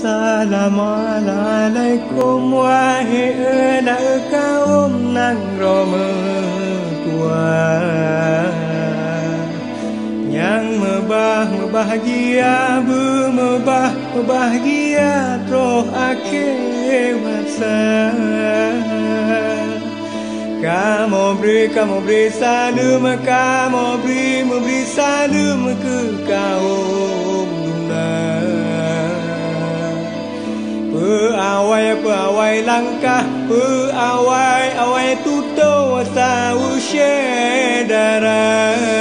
Assalamualaikum wahai anak kaum nang tua yang bahagia bahagia troh akhir masa. Kamu beri salam, kamu beri salam ke kaum dunia. Peawai langkah, peawai tutu asa usai darah.